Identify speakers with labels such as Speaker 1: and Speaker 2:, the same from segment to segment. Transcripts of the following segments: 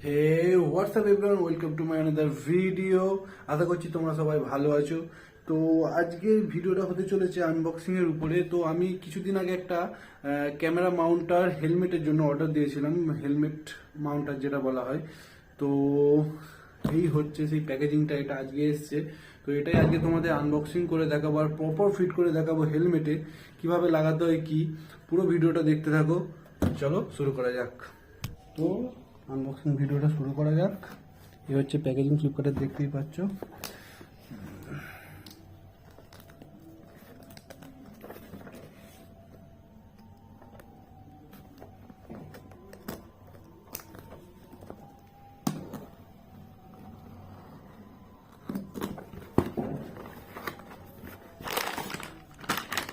Speaker 1: Hey what's up everyone, welcome to my another video. আশা করছি তোমরা সবাই ভালো আছো। তো আজকের ভিডিওটা হতে চলেছে আনবক্সিং এর উপরে। তো আমি কিছুদিন আগে একটা ক্যামেরা মাউন্টার হেলমেটের জন্য অর্ডার দিয়েছিলাম, হেলমেট মাউন্টার যেটা বলা হয়। তো এই হচ্ছে সেই প্যাকেজিংটা, এটা আজকে এসছে। তো এটাই আজকে তোমাদের আনবক্সিং করে দেখাবো আর প্রপার ফিট করে দেখাবো হেলমেটে কিভাবে লাগাতে হয় কি। পুরো ভিডিওটা দেখতে থাকো, চলো শুরু করা যাক। তো আনবক্সিং ভিডিওটা শুরু করা যাক। এই হচ্ছে প্যাকেজিং, ফ্লিপকার্টের দেখতেই পাচ্ছ।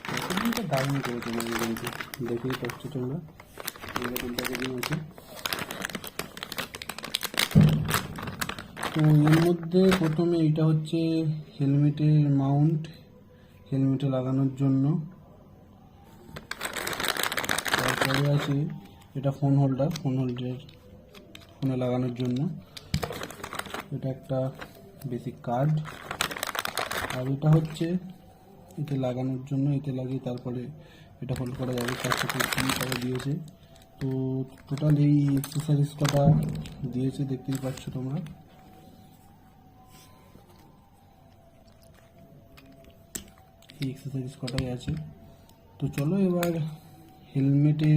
Speaker 1: প্যাকেজিংটা দারুণ করে তোমরা কিন্তু দেখেই পাচ্ছ তোমরা, এরকম প্যাকেজিং আছে। তো এর মধ্যে প্রথমে এটা হচ্ছে হেলমেটের মাউন্ট, হেলমেটে লাগানোর জন্য। তারপরে আছে এটা ফোন হোল্ডার, ফোনে লাগানোর জন্য। এটা একটা বেসিক কার্ড। আর এটা হচ্ছে এতে লাগানোর জন্য, এতে লাগিয়ে তারপরে এটা হোল্ড করা যাবে। তার সাথে করে দিয়েছে। তো টোটাল এই এক্সেসরিজ কটা দিয়েছে দেখতেই পাচ্ছ তোমরা। এই এক্সেসরিজ কটাই আছে। তো চলো এবার হেলমেটে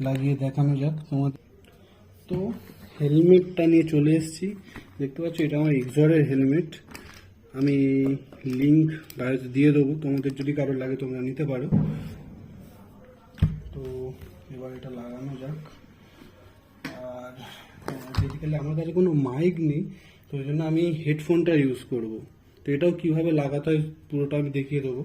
Speaker 1: লাগিয়ে দেখানো যাক তোমাদের। তো হেলমেটটা নিয়ে চলে এসেছি, দেখতে পাচ্ছ এটা আমার এক্সরের হেলমেট। আমি লিঙ্ক বায়োতে দিয়ে দেবো, তোমাদের যদি কারো লাগে তোমরা নিতে পারো। তো এবার এটা লাগানো যাক। আর বেসিক্যালি আমার কাছে কোনো মাইক নেই, তো ওই জন্য আমি হেডফোনটা ইউজ করব। তো এটাও কীভাবে লাগাতে হয় পুরোটা আমি দেখিয়ে দেবো।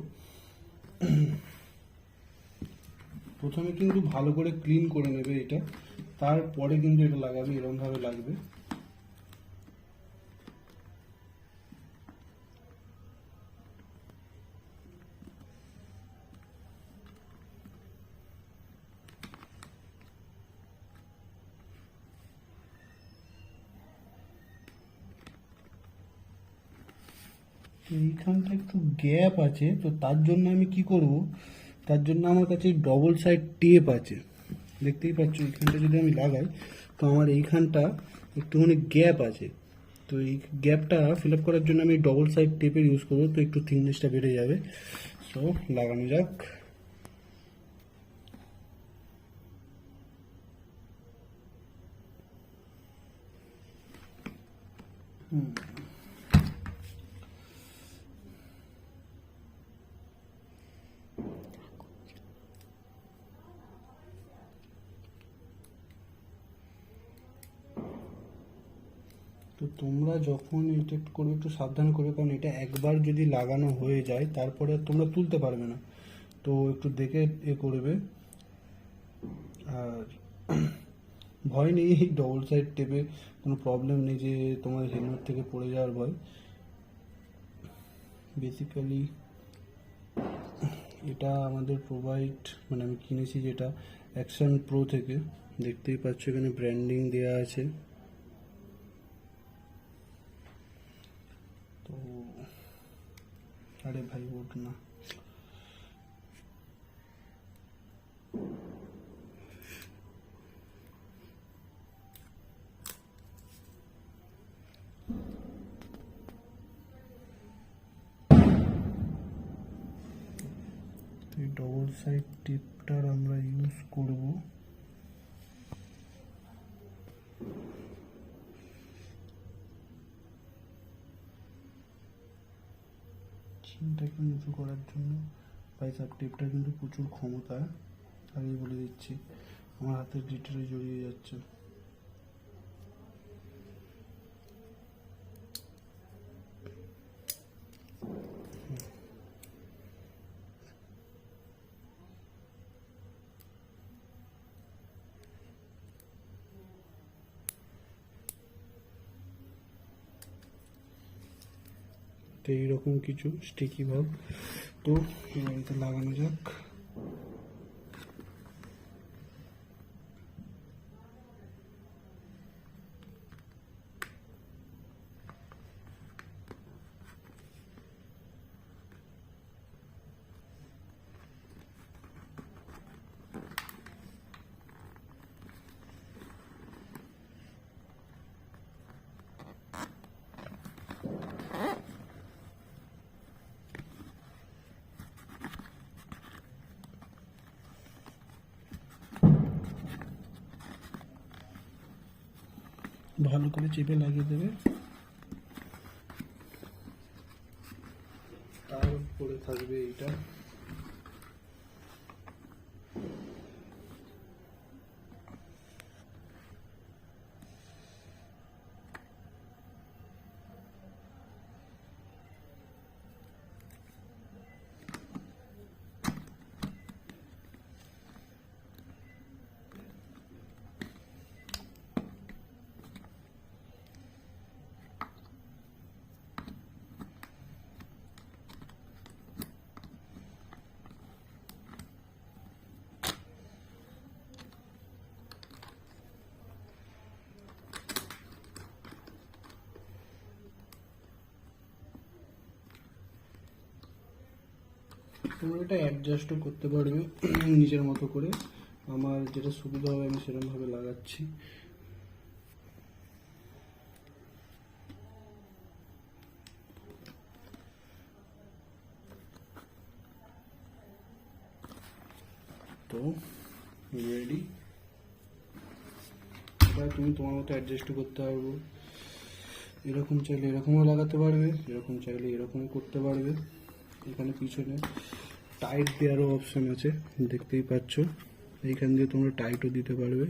Speaker 1: প্রথমে কিন্তু ভালো করে ক্লিন করে নেবে এটা, তারপরে কিন্তু এটা লাগাবে, এরকমভাবে লাগবে। এইখানটা একটু গ্যাপ আছে, তো তার জন্য আমি কি করব, তার জন্য আমার কাছে ডবল সাইড টেপ আছে, দেখতেই পাচ্ছ। এইখানটা যদি আমি লাগাই তো আমার এইখানটা একটুখানি গ্যাপ আছে। তো এই গ্যাপটা ফিল আপ করার জন্য আমি ডবল সাইড টেপের ইউজ করবো, তো একটু থিকনেসটা বেড়ে যাবে। সো লাগানো যাক। তো তোমরা যখন এটা করবে একটু সাবধান করবে, কারণ এটা একবার যদি লাগানো হয়ে যায় তারপরে আর তোমরা তুলতে পারবে না। তো একটু দেখে করবে। আর ভয় নেই, এই ডবল সাইড টেপে কোনো প্রবলেম নেই যে তোমার হেলমেট থেকে পড়ে যাওয়ার ভয়। বেসিক্যালি এটা আমাদের প্রোভাইড, মানে আমি কিনেছি যেটা অ্যাকশন প্রো থেকে, দেখতেই পাচ্ছ এখানে ব্র্যান্ডিং দেওয়া আছে। তো আরে ভাই ওঠ না। এই ডবল সাইড টিপটার আমরা ইউজ করব। চিনটাকে উঁচু করার জন্য বাইসাপ টিপটা কিন্তু প্রচুর ক্ষমতা, আগেই বলে দিচ্ছি। আমার হাতের ডিটেলে জড়িয়ে যাচ্ছে। তো এইরকম কিছু স্টিকি ভাব। তো এবার এটা লাগানো যাক। ভালো করে চেপে লাগিয়ে দেবে। তার উপরে থাকবে এইটা। তোমরা এটা অ্যাডজাস্টও করতে পারবে নিজের মতো করে। আমার যেটা সুবিধা হবে আমি সেরকমভাবে লাগাচ্ছি। তো রেডি। এবার তুমি তোমার মতো অ্যাডজাস্ট করতে পারবো। এরকম চাইলে এরকমও লাগাতে পারবে, এরকম চাইলে এরকমও করতে পারবে। এখানে পিছনে টাইট দেওয়ারও অপশন আছে, দেখতেই পাচ্ছ। এইখান দিয়ে তোমরা টাইটও দিতে পারবে,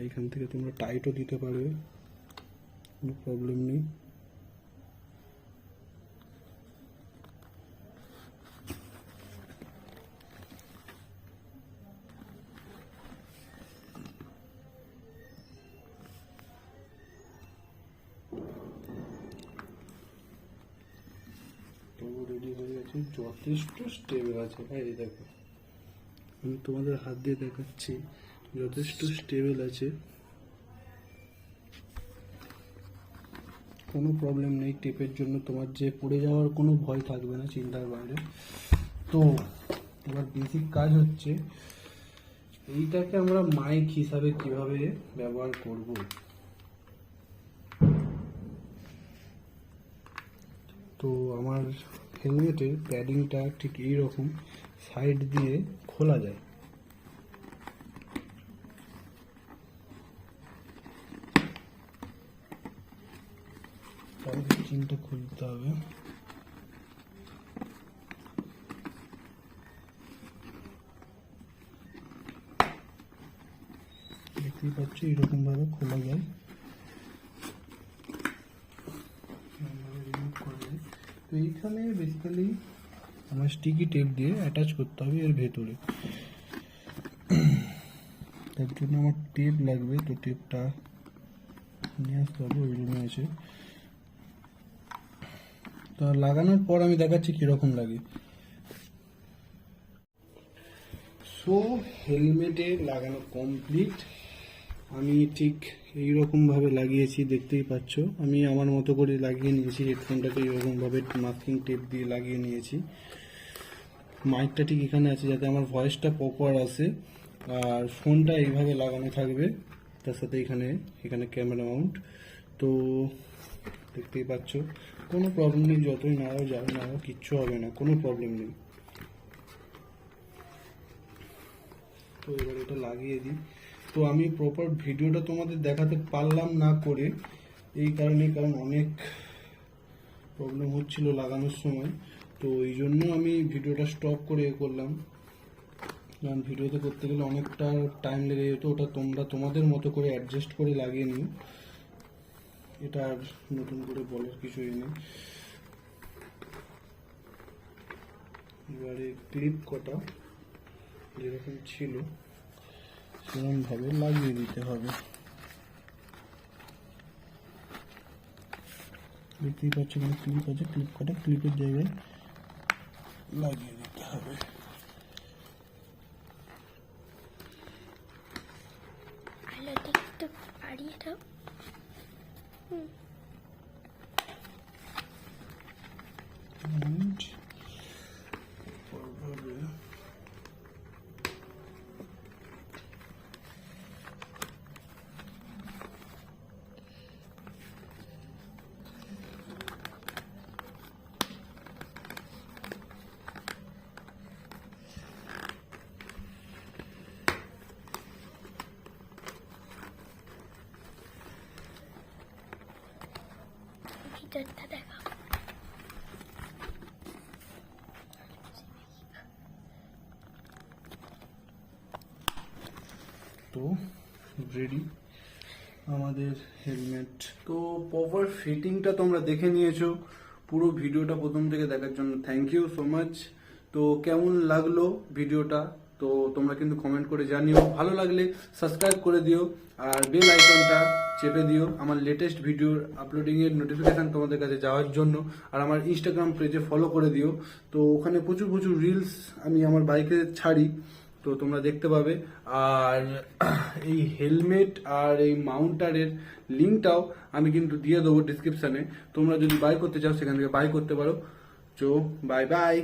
Speaker 1: এইখান থেকে তোমরা টাইটও দিতে পারবে, কোনো প্রবলেম নেই। রেডি হয়ে গেছে, যথেষ্ট স্টেবল আছে ভাই। দেখো আমি তোমাদের হাত দিয়ে দেখাচ্ছি, যথেষ্ট স্টেবল আছে, কোনো প্রবলেম নেই। টেপের জন্য তোমার যে পড়ে যাওয়ার কোনো ভয় থাকবে না, চিন্তার বাইরে। তো এবার বেসিক কাজ হচ্ছে এইটাকে আমরা মাইক হিসাবে কিভাবে ব্যবহার করব। তো আমার হেলমেটের প্যাডিংটা ঠিক এইরকম সাইড দিয়ে খোলা যায়। তাহলে চিনটা খুলতে হবে। দেখতেই পাচ্ছি এরকম ভাবে খোলা যায়। তো এইখানে বেসিক্যালি আমার স্টিকি টেপ দিয়ে অ্যাটাচ করতে হবে এর ভেতরে। তার জন্য আমার টেপ লাগবে, তো টেপটা নিয়ে আসতে হবে, ওই রুমে আছে। তো লাগানোর পর আমি দেখাচ্ছি কিরকম লাগে। সো হেলমেটে লাগানো কমপ্লিট। আমি ঠিক এইরকম ভাবে লাগিয়েছি, দেখতেই পাচ্ছ। আমি আমার মতো করে লাগিয়ে নিয়েছি, হেডফোনটাকে এইরকম ভাবে মাস্কিং টেপ দিয়ে লাগিয়ে নিয়েছি। মাইকটা ঠিক এখানে আছে যাতে আমার ভয়েসটা প্রপার আসে, আর ফোনটা এইভাবে লাগানো থাকবে, তার সাথে এখানে ক্যামেরা মাউন্ট। তো দেখতেই পাচ্ছ কোনো প্রবলেম নেই, যতই নাড়াও যাও নাড়াও কিচ্ছু হবে না, কোনো প্রবলেম নেই। তো এবার এটা লাগিয়ে দিই। তো আমি প্রপার ভিডিওটা তোমাদের দেখাতে পারলাম না করে, এই কারণ অনেক প্রবলেম হচ্ছিল লাগানোর সময়। তো এই জন্য আমি ভিডিওটা স্টপ করে করলাম, কারণ ভিডিওতে করতে গেলে অনেকটা টাইম লেগে যেত। ওটা তোমরা তোমাদের মতো করে অ্যাডজাস্ট করে লাগিয়ে নিও, এটা আর নতুন করে বলার কিছুই নেই। এবারে ক্লিপ কটা যেরকম ছিল সেরকম ভাবে লাগিয়ে দিতে হবে। দেখতেই পাচ্ছ এখানে ক্লিপ আছে, ক্লিপ কটা ক্লিপের জায়গায় লাগিয়ে দিতে হবে।
Speaker 2: ভিতরটা দেখো।
Speaker 1: তো রেডি আমাদের হেলমেট। তো প্রপার ফিটিংটা তোমরা দেখে নিয়েছো। পুরো ভিডিওটা প্রথম থেকে দেখার জন্য থ্যাংক ইউ সো মাচ। তো কেমন লাগলো ভিডিওটা তো তোমরা কিন্তু কমেন্ট করে জানিও। ভালো লাগলে সাবস্ক্রাইব করে দিও আর বেল আইকনটা চেপে দিও আমার লেটেস্ট ভিডিওর আপলোডিংয়ের নোটিফিকেশান তোমাদের কাছে যাওয়ার জন্য। আর আমার ইনস্টাগ্রাম পেজে ফলো করে দিও। তো ওখানে প্রচুর প্রচুর রিলস আমি আমার বাইকে ছাড়ি, তো তোমরা দেখতে পাবে। আর এই হেলমেট আর এই মাউন্টারের লিঙ্কটাও আমি কিন্তু দিয়ে দেবো ডিসক্রিপশানে। তোমরা যদি বাই করতে চাও সেখান থেকে বাই করতে পারো। চো বাই বাই।